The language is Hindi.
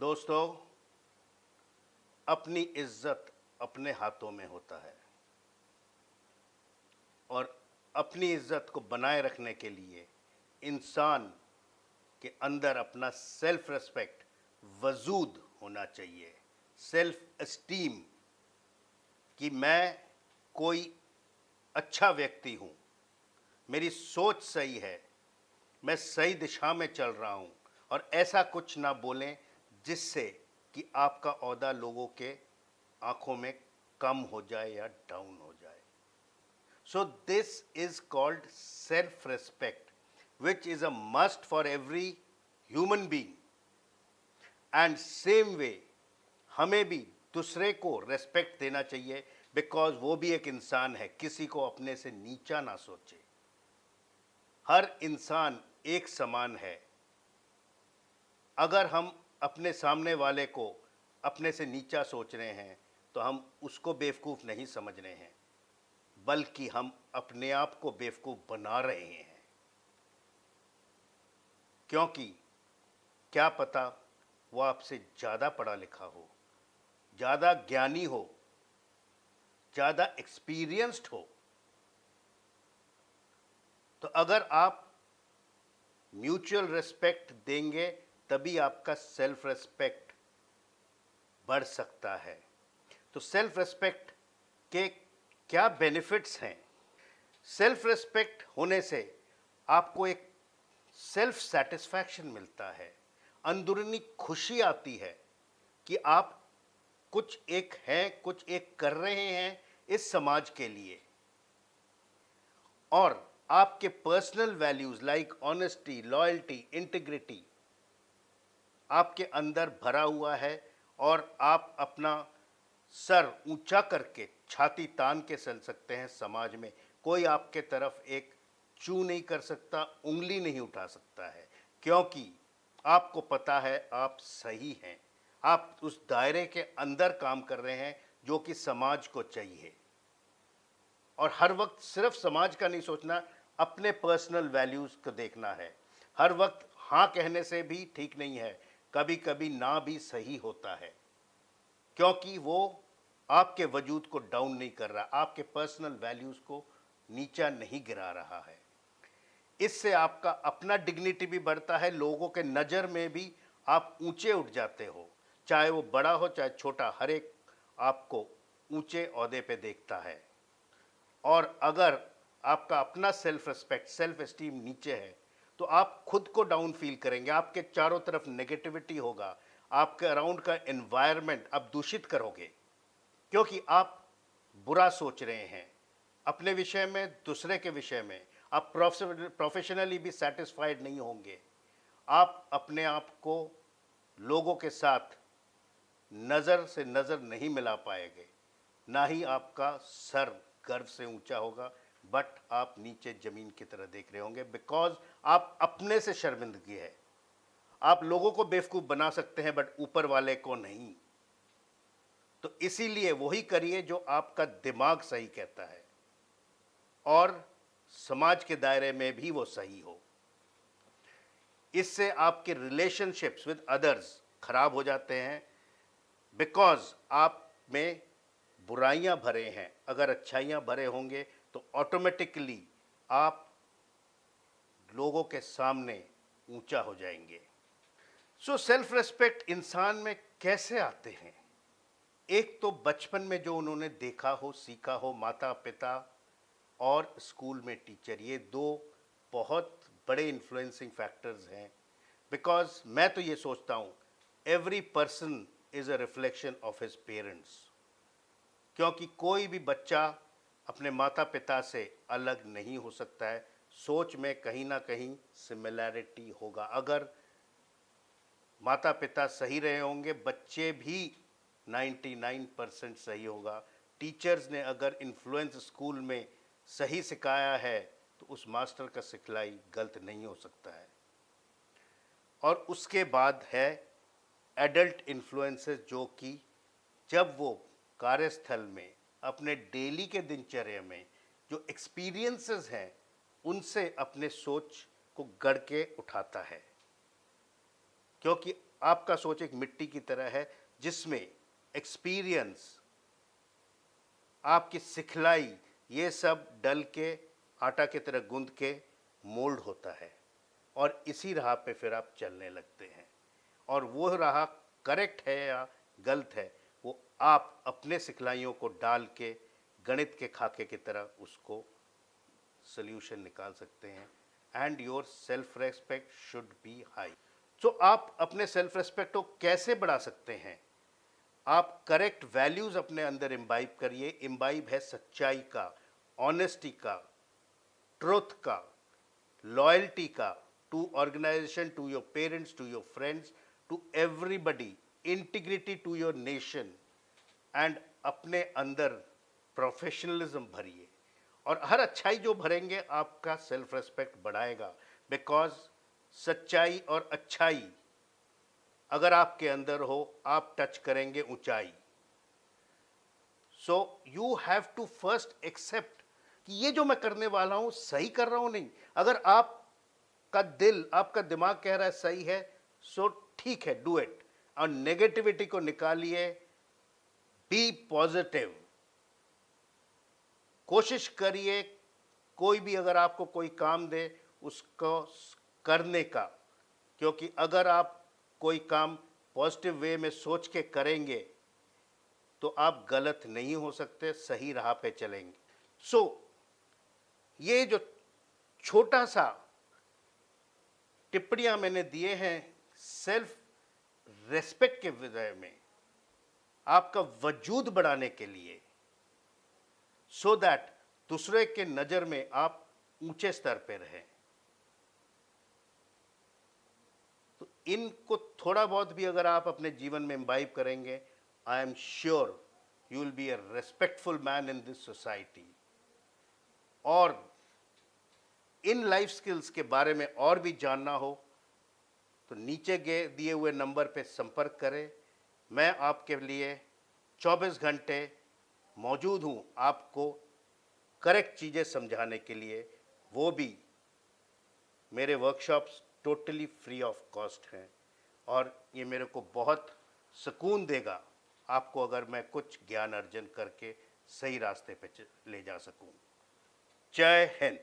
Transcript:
दोस्तों, अपनी इज्जत अपने हाथों में होता है और अपनी इज्जत को बनाए रखने के लिए इंसान के अंदर अपना सेल्फ रेस्पेक्ट वजूद होना चाहिए। सेल्फ एस्टीम कि मैं कोई अच्छा व्यक्ति हूँ, मेरी सोच सही है, मैं सही दिशा में चल रहा हूँ और ऐसा कुछ ना बोलें जिससे कि आपका ओहदा लोगों के आंखों में कम हो जाए या डाउन हो जाए। So this is called self respect which is a must for every human being and same way हमें भी दूसरे को रेस्पेक्ट देना चाहिए बिकॉज वो भी एक इंसान है, किसी को अपने से नीचा ना सोचे। हर इंसान एक समान है। अगर हम अपने सामने वाले को अपने से नीचा सोच रहे हैं तो हम उसको बेवकूफ़ नहीं समझ रहे हैं, बल्कि हम अपने आप को बेवकूफ़ बना रहे हैं। क्योंकि क्या पता वो आपसे ज़्यादा पढ़ा लिखा हो, ज़्यादा ज्ञानी हो, ज़्यादा एक्सपीरियंस्ड हो। तो अगर आप म्यूचुअल रेस्पेक्ट देंगे तभी आपका सेल्फ रेस्पेक्ट बढ़ सकता है। तो सेल्फ रेस्पेक्ट के क्या बेनिफिट्स हैं? सेल्फ रेस्पेक्ट होने से आपको एक सेल्फ सेटिस्फैक्शन मिलता है, अंदरूनी खुशी आती है कि आप कुछ एक हैं, कुछ एक कर रहे हैं इस समाज के लिए, और आपके personal values like honesty, loyalty, integrity आपके अंदर भरा हुआ है और आप अपना सर ऊंचा करके छाती तान के चल सकते हैं। समाज में कोई आपके तरफ एक चू नहीं कर सकता, उंगली नहीं उठा सकता है, क्योंकि आपको पता है आप सही हैं, आप उस दायरे के अंदर काम कर रहे हैं जो कि समाज को चाहिए। और हर वक्त सिर्फ समाज का नहीं सोचना, अपने पर्सनल वैल्यूज़ को देखना है। हर वक्त हाँ कहने से भी ठीक नहीं है, कभी कभी ना भी सही होता है, क्योंकि वो आपके वजूद को डाउन नहीं कर रहा, आपके पर्सनल वैल्यूज़ को नीचा नहीं गिरा रहा है। इससे आपका अपना डिग्निटी भी बढ़ता है, लोगों के नज़र में भी आप ऊंचे उठ जाते हो, चाहे वो बड़ा हो चाहे छोटा, हर एक आपको ऊंचे ओहदे पे देखता है। और अगर आपका अपना सेल्फ रेस्पेक्ट, सेल्फ एस्टीम नीचे है तो आप खुद को डाउन फील करेंगे, आपके चारों तरफ नेगेटिविटी होगा, आपके अराउंड का एनवायरनमेंट आप दूषित करोगे, क्योंकि आप बुरा सोच रहे हैं अपने विषय में, दूसरे के विषय में। आप प्रोफेशनली भी सेटिस्फाइड नहीं होंगे, आप अपने आप को लोगों के साथ नज़र से नज़र नहीं मिला पाएंगे, ना ही आपका सर गर्व से ऊंचा होगा, बट आप नीचे ज़मीन की तरह देख रहे होंगे, बिकॉज आप अपने से शर्मिंदगी है। आप लोगों को बेवकूफ़ बना सकते हैं बट ऊपर वाले को नहीं। तो इसीलिए वही करिए जो आपका दिमाग सही कहता है और समाज के दायरे में भी वो सही हो। इससे आपके रिलेशनशिप्स विद अदर्स खराब हो जाते हैं, बिकॉज आप में बुराइयां भरे हैं। अगर अच्छाइयां भरे होंगे तो ऑटोमेटिकली आप लोगों के सामने ऊंचा हो जाएंगे। सो सेल्फ रेस्पेक्ट इंसान में कैसे आते हैं? एक तो बचपन में जो उन्होंने देखा हो, सीखा हो, माता पिता और स्कूल में टीचर, ये दो बहुत बड़े इन्फ्लुएंसिंग फैक्टर्स हैं। बिकॉज मैं तो ये सोचता हूँ every person is a reflection of his parents, क्योंकि कोई भी बच्चा अपने माता पिता से अलग नहीं हो सकता है। सोच में कहीं ना कहीं सिमिलैरिटी होगा। अगर माता पिता सही रहे होंगे, बच्चे भी 99% सही होगा। टीचर्स ने अगर इन्फ्लुएंस स्कूल में सही सिखाया है तो उस मास्टर का सिखलाई गलत नहीं हो सकता है। और उसके बाद है एडल्ट इन्फ्लुएंसेस, जो कि जब वो कार्यस्थल में अपने डेली के दिनचर्या में जो एक्सपीरियंसेस हैं उनसे अपने सोच को गढ़ के उठाता है, क्योंकि आपका सोच एक मिट्टी की तरह है जिसमें एक्सपीरियंस, आपकी सिखलाई, ये सब डल के आटा की तरह गूंद के मोल्ड होता है और इसी राह पे फिर आप चलने लगते हैं। और वो राह करेक्ट है या गलत है, वो आप अपने सिखलाइयों को डाल के गणित के खाके की तरह उसको सोल्यूशन निकाल सकते हैं। And your self respect should be high. तो आप अपने सेल्फ रेस्पेक्ट को कैसे बढ़ा सकते हैं? आप करेक्ट वैल्यूज अपने अंदर इम्बाइब करिए। इम्बाइब है सच्चाई का, ऑनेस्टी का, ट्रुथ का, लॉयल्टी का, to organisation, to your parents, to your friends, to everybody, integrity to your nation. And अपने अंदर प्रोफेशनलिज्म भरिए और हर अच्छाई जो भरेंगे आपका सेल्फ रेस्पेक्ट बढ़ाएगा। बिकॉज सच्चाई और अच्छाई अगर आपके अंदर हो, आप टच करेंगे ऊंचाई। So you have to first accept कि ये जो मैं करने वाला हूं सही कर रहा हूं नहीं। अगर आपका दिल, आपका दिमाग कह रहा है सही है, सो ठीक है, डू इट। और नेगेटिविटी को निकालिए, बी पॉजिटिव। कोशिश करिए कोई भी अगर आपको कोई काम दे उसको करने का, क्योंकि अगर आप कोई काम पॉजिटिव वे में सोच के करेंगे तो आप गलत नहीं हो सकते, सही राह पे चलेंगे। सो ये जो छोटा सा टिप्पणियां मैंने दिए हैं सेल्फ रेस्पेक्ट के विषय में, आपका वजूद बढ़ाने के लिए, सो दैट दूसरे के नज़र में आप ऊंचे स्तर पे रहें। तो इनको थोड़ा बहुत भी अगर आप अपने जीवन में इम्बाइब करेंगे, I am sure you will be a respectful man in this society. और इन लाइफ स्किल्स के बारे में और भी जानना हो तो नीचे दिए हुए नंबर पे संपर्क करें। मैं आपके लिए 24 घंटे मौजूद हूँ आपको करेक्ट चीज़ें समझाने के लिए। वो भी मेरे workshops totally free of cost हैं और ये मेरे को बहुत सुकून देगा आपको अगर मैं कुछ ज्ञान अर्जन करके सही रास्ते पे ले जा सकूं। जय हिंद।